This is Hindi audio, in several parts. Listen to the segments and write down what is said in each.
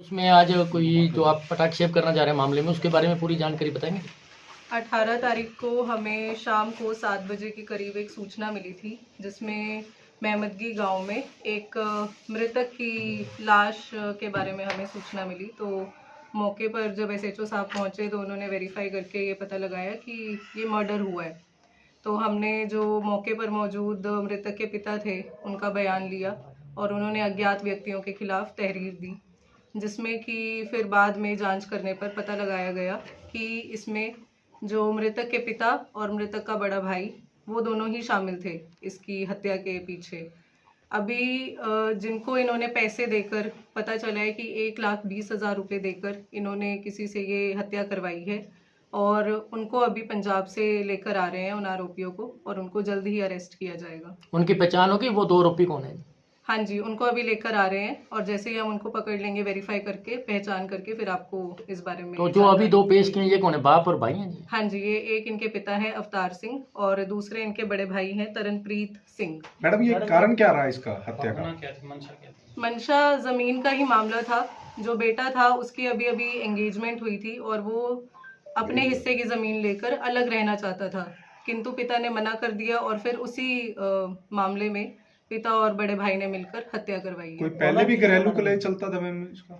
उसमें आज कोई जो आप पटाक्षेप करना चाह रहे हैं मामले में, उसके बारे में पूरी जानकारी बताएंगे? 18 तारीख को हमें शाम को 7 बजे के करीब एक सूचना मिली थी, जिसमें मेहमदगी गांव में एक मृतक की लाश के बारे में हमें सूचना मिली। तो मौके पर जब एसएचओ साहब पहुंचे तो उन्होंने वेरीफाई करके ये पता लगाया कि ये मर्डर हुआ है। तो हमने जो मौके पर मौजूद मृतक के पिता थे उनका बयान लिया और उन्होंने अज्ञात व्यक्तियों के खिलाफ तहरीर दी, जिसमें कि फिर बाद में जांच करने पर पता लगाया गया कि इसमें जो मृतक के पिता और मृतक का बड़ा भाई वो दोनों ही शामिल थे इसकी हत्या के पीछे। अभी जिनको इन्होंने पैसे देकर, पता चला है कि 1,20,000 रुपये देकर इन्होंने किसी से ये हत्या करवाई है और उनको अभी पंजाब से लेकर आ रहे हैं उन आरोपियों को, और उनको जल्द ही अरेस्ट किया जाएगा। उनकी पहचान होगी, वो 2 आरोपी कौन है? हाँ जी, उनको अभी लेकर आ रहे हैं और जैसे ही हम उनको पकड़ लेंगे वेरीफाई करके, पहचान करके, फिर आपको इस बारे में। तो जो अभी 2 पेश किए ये कौन है, बाप और भाई हैं जी? हाँ जी, ये एक इनके पिता है अवतार सिंह और दूसरे इनके बड़े भाई हैं तरनप्रीत सिंह। मैडम, ये कारण क्या रहा इसका हत्या का? मंशा जमीन का ही मामला था। जो बेटा था उसकी अभी अभी एंगेजमेंट हुई थी और वो अपने हिस्से की जमीन लेकर अलग रहना चाहता था, किंतु पिता ने मना कर दिया और फिर उसी मामले में पिता और बड़े भाई ने मिलकर हत्या करवाई है। कोई पहले भी घरेलू कलह चलता था मैम इसका?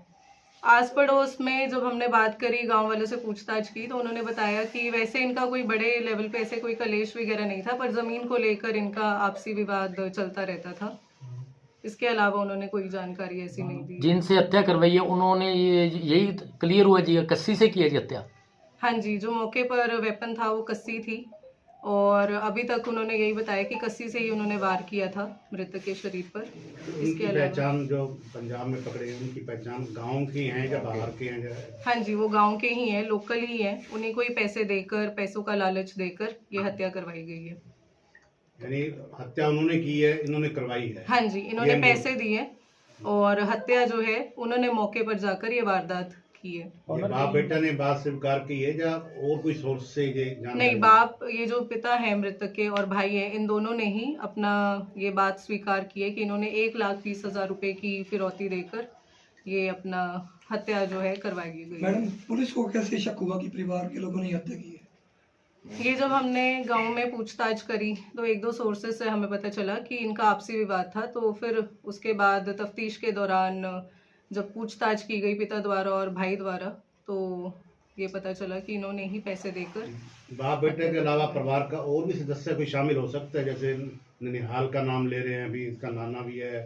आस पड़ोस में जब हमने बात करी, गांव वालों से पूछताछ की, तो उन्होंने बताया कि वैसे इनका कोई बड़े लेवल पे ऐसे कोई कलेश वगैरह नहीं था, पर जमीन को लेकर इनका आपसी विवाद चलता रहता था। इसके अलावा उन्होंने कोई जानकारी ऐसी नहीं दी। जिनसे हत्या करवाई है उन्होंने यही क्लियर हुआ जी, कस्सी से किया जी हत्या? हाँ जी, जो मौके पर वेपन था वो कस्सी थी और अभी तक उन्होंने यही बताया कि कस्सी से ही उन्होंने वार किया था मृतक के शरीर पर। इसकी पहचान जो पंजाब में पकड़े हैं उनकी पहचान गांव की हैं या बाहर के हैं? हाँ जी, वो गांव के ही हैं, लोकल ही हैं। उन्हीं को ही पैसे देकर, पैसों का लालच देकर ये हत्या करवाई गई है। यानी हत्या उन्होंने की है, इन्होंने करवाई है? हाँ जी, इन्होंने पैसे दिए और हत्या जो है उन्होंने मौके पर जाकर ये वारदात की है। ये बाप बेटा ने बात स्वीकार की है या और कोई सोर्स से ये जानकारी? नहीं, बाप, ये जो पिता है मृतक के और भाई है, इन दोनों ने ही अपना ये बात स्वीकार की है कि इन्होंने 1,20,000 रुपए की फिरौती देकर ये अपना हत्या जो है करवाई गई। मैडम, पुलिस को कैसे शक हुआ कि परिवार के लोगों ने हत्या की है? ये जब हमने गांव में पूछताछ करी तो 1-2 सोर्सेज से हमें पता चला कि इनका आपसी विवाद था। तो फिर उसके बाद तफ्तीश के दौरान जब पूछताछ की गई पिता द्वारा और भाई द्वारा, तो ये पता चला कि इन्होंने ही पैसे देकर। बाप बेटे के अलावा परिवार का और भी सदस्य कोई शामिल हो सकता है? जैसे ननिहाल का नाम ले रहे हैं अभी, इसका नाना भी है,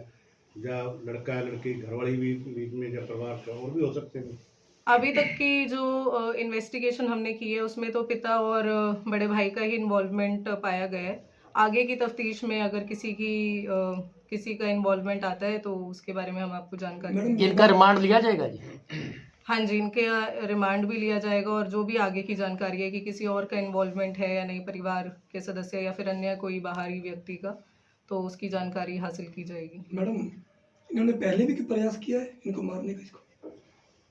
या लड़का है लड़की घरवाली भी बीच में, या परिवार का और भी हो सकते हैं? अभी तक की जो इन्वेस्टिगेशन हमने की है उसमें तो पिता और बड़े भाई का ही इन्वॉल्वमेंट पाया गया है। आगे की तफ्तीश में अगर किसी का इन्वॉल्वमेंट आता है तो उसके बारे में हम आपको जानकारी। इनका रिमांड लिया जाएगा जी? हाँ जी, इनके रिमांड भी लिया जाएगा और जो भी आगे की जानकारी है कि किसी और का इन्वॉल्वमेंट है या नहीं, परिवार के सदस्य या फिर अन्य कोई बाहरी व्यक्ति का, तो उसकी जानकारी हासिल की जाएगी। मैडम, इन्होंने पहले भी प्रयास किया है इनको मारने का?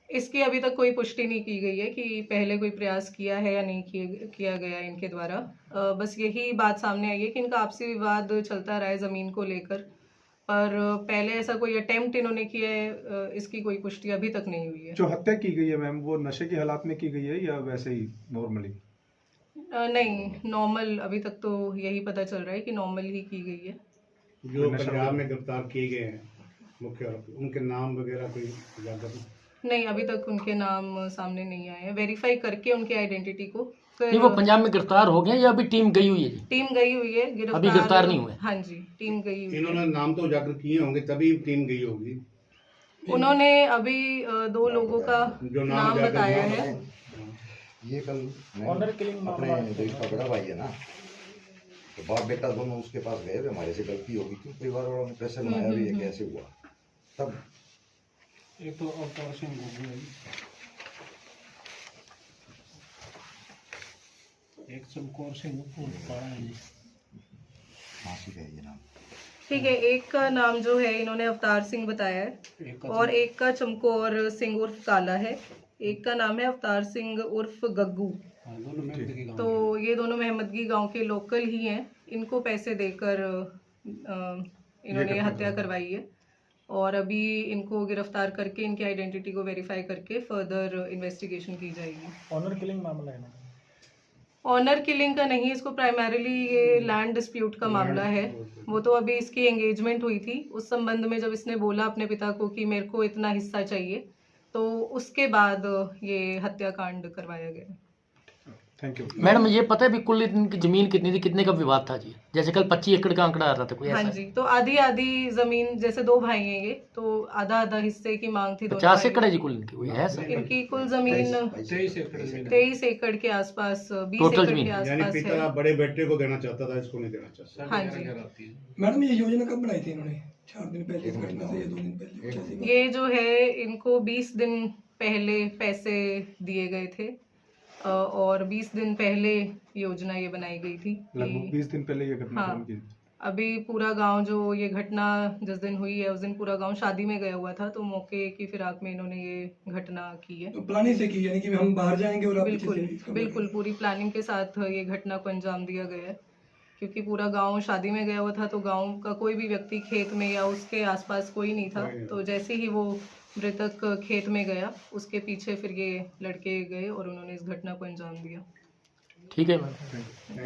इसकी अभी तक कोई पुष्टि नहीं की गई है कि पहले कोई प्रयास किया है या नहीं किया गया इनके द्वारा। बस यही बात सामने आई है कि इनका आपसी विवाद चलता रहा है ज़मीन को लेकर, पर पहले ऐसा कोई अटेम्प्ट इन्होंने किया है इसकी कोई पुष्टि अभी तक नहीं हुई है। जो हत्या की गई है मैम, वो नशे की हालात में की गई है या वैसे ही नॉर्मली? नहीं, नॉर्मल अभी तक तो यही पता चल रहा है कि नॉर्मल ही की गई है। जो पंजाब में गिरफ्तार किए गए हैं मुख्य आरोपी, उनके नाम वगैरह कोई जानकारी? नहीं, अभी तक उनके नाम सामने नहीं आए हैं। वेरीफाई करके उनकी आइडेंटिटी को नहीं, वो पंजाब में गिरफ्तार हो गए या अभी टीम गई हुई है जी? टीम गई हुई है, अभी गिरफ्तार नहीं हुए? हाँ जी, टीम गई हुई है। इन्होंने नाम तो उजागर किए होंगे तभी टीम गई होगी। उन्होंने अभी 2 लोगों का जो नाम बताया है। ये कल अपने देश का बड़ा भाई है ना, तो बाप बेटा दोनों उसके पास गए थे, हमारे से गलती होगी, क्यों परिवार वालों ने प्रेशर बनाया भी ये कैसे हुआ तब। एक तो अवतार सिंह गुग्गू है, एक चमकौर सिंह पाड़ा है जी। मासी का ये नाम ठीक है, एक का नाम जो है इन्होंने अवतार सिंह बताया है और एक का चमकौर सिंह उर्फ काला है, एक का नाम है अवतार सिंह उर्फ गग्गू। तो ये दोनों मेहमदगी गांव के लोकल ही हैं। इनको पैसे देकर इन्होंने हत्या करवाई है और अभी इनको गिरफ्तार करके इनकी आइडेंटिटी को वेरीफाई करके फर्दर इन्वेस्टिगेशन की जाएगी। ऑनर किलिंग मामला है ना? ऑनर किलिंग का नहीं, इसको प्राइमरीली ये लैंड डिस्प्यूट का मामला है। वो तो अभी इसकी एंगेजमेंट हुई थी, उस संबंध में जब इसने बोला अपने पिता को कि मेरे को इतना हिस्सा चाहिए, तो उसके बाद ये हत्याकांड करवाया गया। Thank you. मैडम ये पता है भी कुल इनकी जमीन कितनी थी, कितने का विवाद था जी? जैसे कल 25 एकड़ का आंकड़ा आ रहा था, कोई हाँ ऐसा? जी, तो आधी आधी जमीन, जैसे 2 भाई हैं ये, तो आधा आधा हिस्से की मांग थी। 50 एकड़ है जी कुल इनकी, कोई है ऐसा? इनकी कुल जमीन 23 एकड़ जमीन है। 23 एकड़ के आसपास, 20 टोटल एकड़ जमीन। के यानी आसपास पिता है। बड़े बेटे को देना चाहता था, इसको नहीं देना चाहता। हाँ जी, मैडम ये योजना कब बनाई थी इन्होंने? 4 दिन पहले इस घटना से या 2 दिन पहले? कैसी बात? ये जो है इनको 20 दिन पहले पैसे दिए गए थे और 20 दिन पहले योजना ये बनाई गई थी लगभग कि 20 दिन पहले ये घटना हाँ, की। अभी पूरा गांव, जो ये घटना जिस दिन हुई है उस दिन पूरा गांव शादी में गया हुआ था, तो मौके की फिराक में इन्होंने ये घटना की है। तो प्लानिंग से की, यानी कि हम बाहर जाएंगे और आप पीछे बिल्कुल से इसका बिल्कुल पूरी प्लानिंग के साथ ये घटना को अंजाम दिया गया है, क्योंकि पूरा गांव शादी में गया हुआ था, तो गांव का कोई भी व्यक्ति खेत में या उसके आसपास कोई नहीं था। तो जैसे ही वो मृतक खेत में गया, उसके पीछे फिर ये लड़के गए और उन्होंने इस घटना को अंजाम दिया। ठीक है मैम।